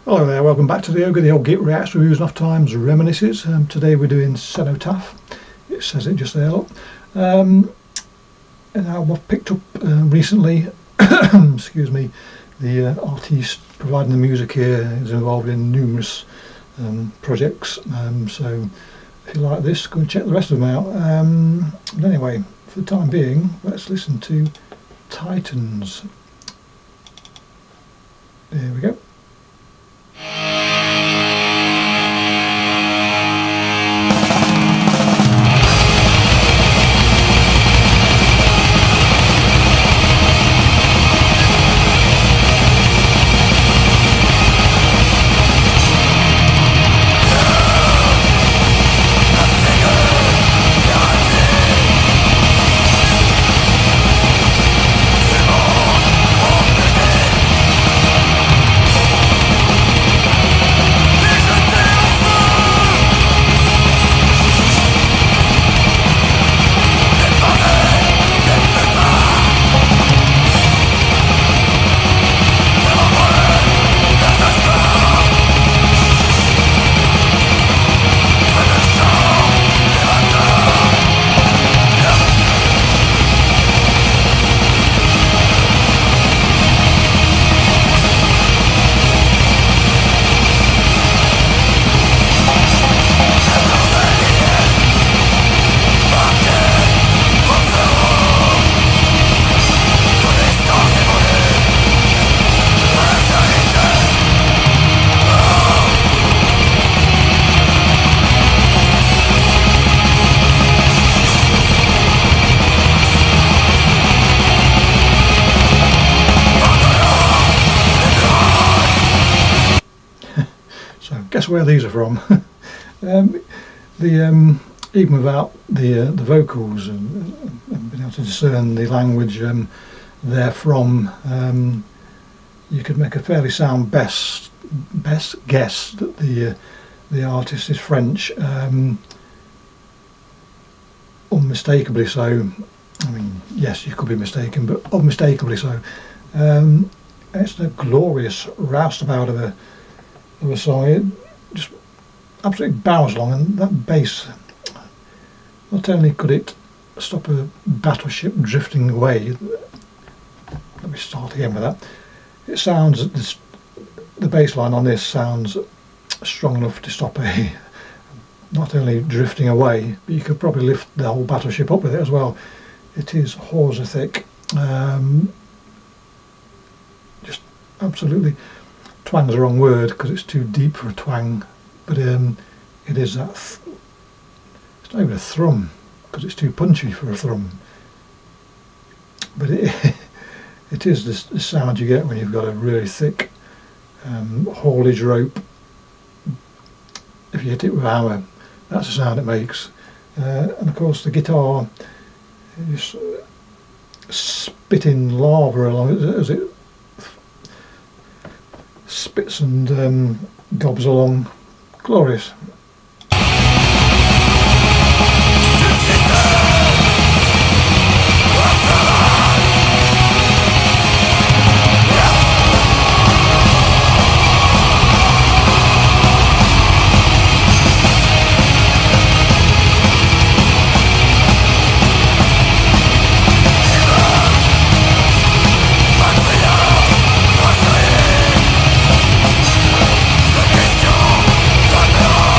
Hello there, welcome back to the Ogre, the old Git Reacts, Reviews and Off Times Reminiscences. Today we're doing Cénotaph. It says it just there, look. And I've picked up recently, excuse me, the artist providing the music here is involved in numerous projects. So if you like this, go and check the rest of them out. But anyway, for the time being, let's listen to Titans. There we go. Guess where these are from. Even without the vocals and being able to discern the language they're from, you could make a fairly sound best guess that the artist is French, unmistakably so. I mean, yes, you could be mistaken, but unmistakably so. It's a glorious roustabout of a song. It just absolutely barrels along, and that bass, not only could it stop a battleship drifting away, let me start again with that, it sounds, the bass line on this sounds strong enough to stop a not only drifting away, but you could probably lift the whole battleship up with it as well. It is hawser thick, just absolutely. Twang's the wrong word because it's too deep for a twang, but it is that it's not even a thrum because it's too punchy for a thrum, but it is the sound you get when you've got a really thick haulage rope. If you hit it with a hammer, that's the sound it makes. And of course the guitar is spitting lava along as it spits and gobs along. Glorious.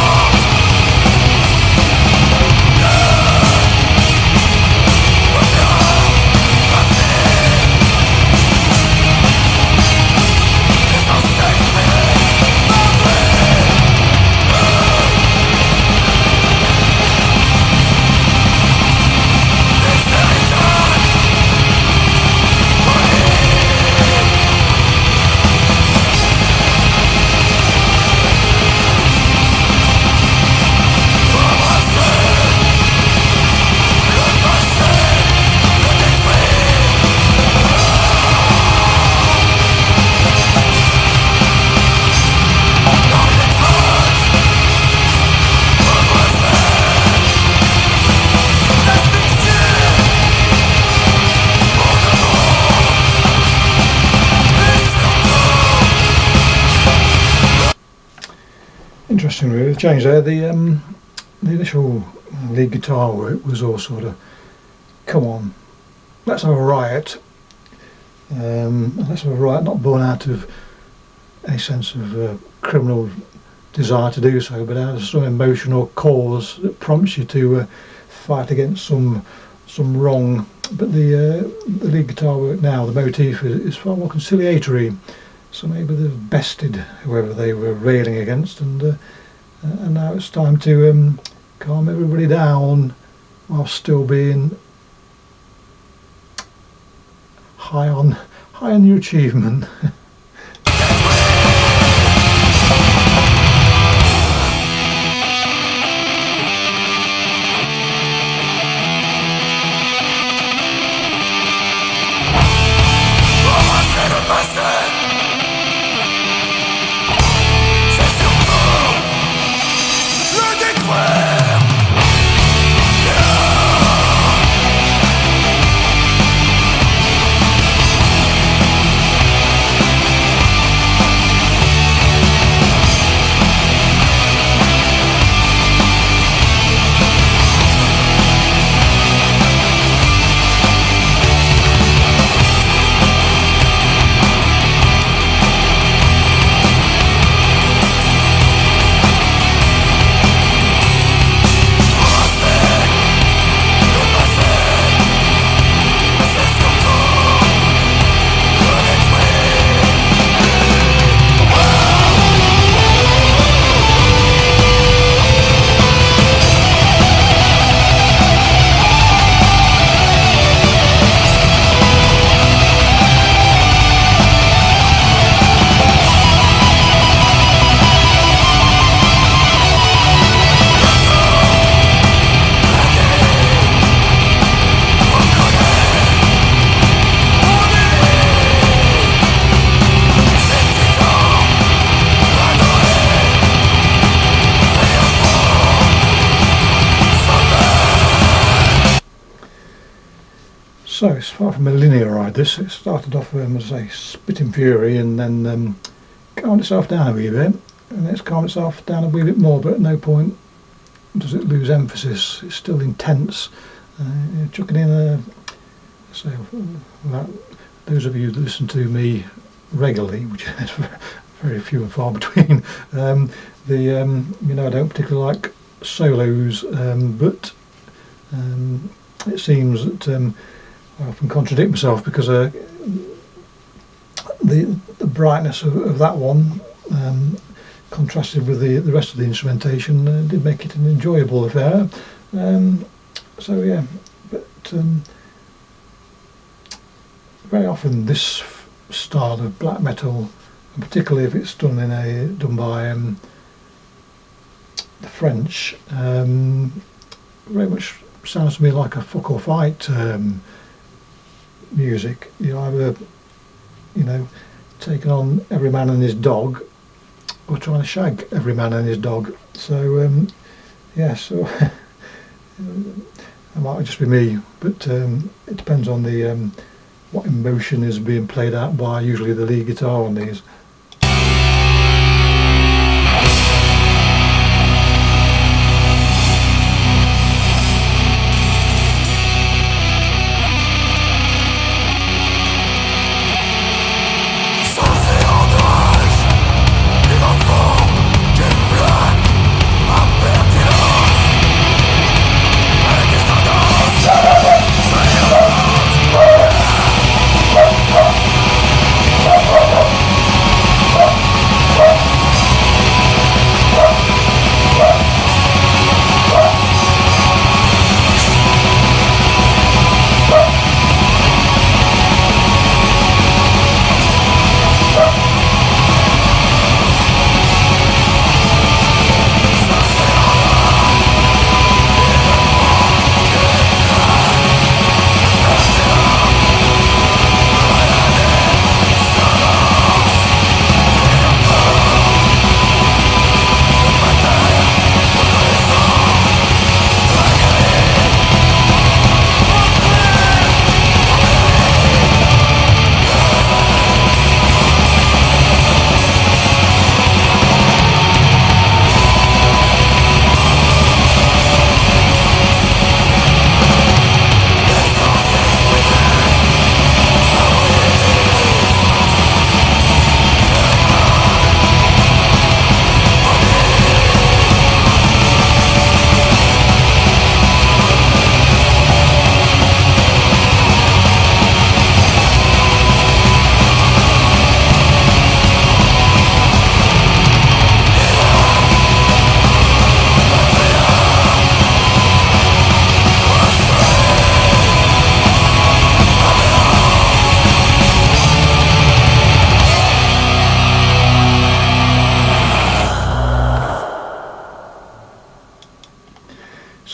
Question, Interesting, really. The change there. The initial lead guitar work was all sort of, come on, let's have a riot. Let's have a riot, not born out of any sense of criminal desire to do so, but out of some emotional cause that prompts you to fight against some wrong. But the lead guitar work now, the motif is far more conciliatory. So maybe they've bested whoever they were railing against, and now it's time to calm everybody down while still being high on your achievement. So it's far from a linear ride this. It started off, as I say, spitting fury, and then calmed itself down a wee bit, and it's calmed itself down a wee bit more, but at no point does it lose emphasis. It's still intense. Chucking in so those of you that listen to me regularly, which is very few and far between, you know, I don't particularly like solos, but it seems that I often contradict myself, because the brightness of that one contrasted with the rest of the instrumentation did make it an enjoyable affair. So yeah, but very often this style of black metal, and particularly if it's done by the French, very much sounds to me like a fuck or fight music. You either, you know, taking on every man and his dog, or trying to shag every man and his dog. So yeah, so that might just be me, but it depends on the what emotion is being played out by usually the lead guitar on these.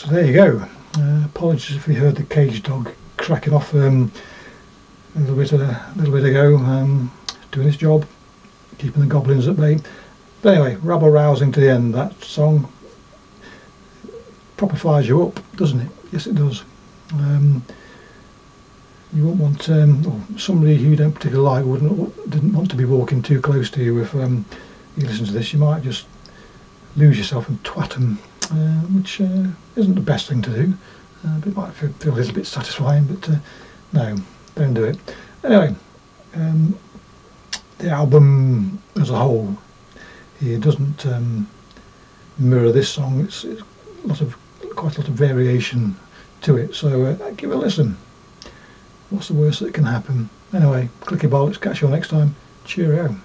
So there you go. Apologies if you heard the cage dog cracking off a little bit ago, doing his job, keeping the goblins at bay. But anyway, rabble rousing to the end. That song proper fires you up, doesn't it? Yes, it does. You won't want, or somebody who you don't particularly like didn't want to be walking too close to you. If you listen to this, you might just lose yourself and twat them, which isn't the best thing to do. But it might feel a little bit satisfying, but no, don't do it. Anyway, the album as a whole here doesn't mirror this song. It's quite a lot of variation to it, so give it a listen. What's the worst that can happen? Anyway, clicky bollocks, catch you all next time. Cheerio.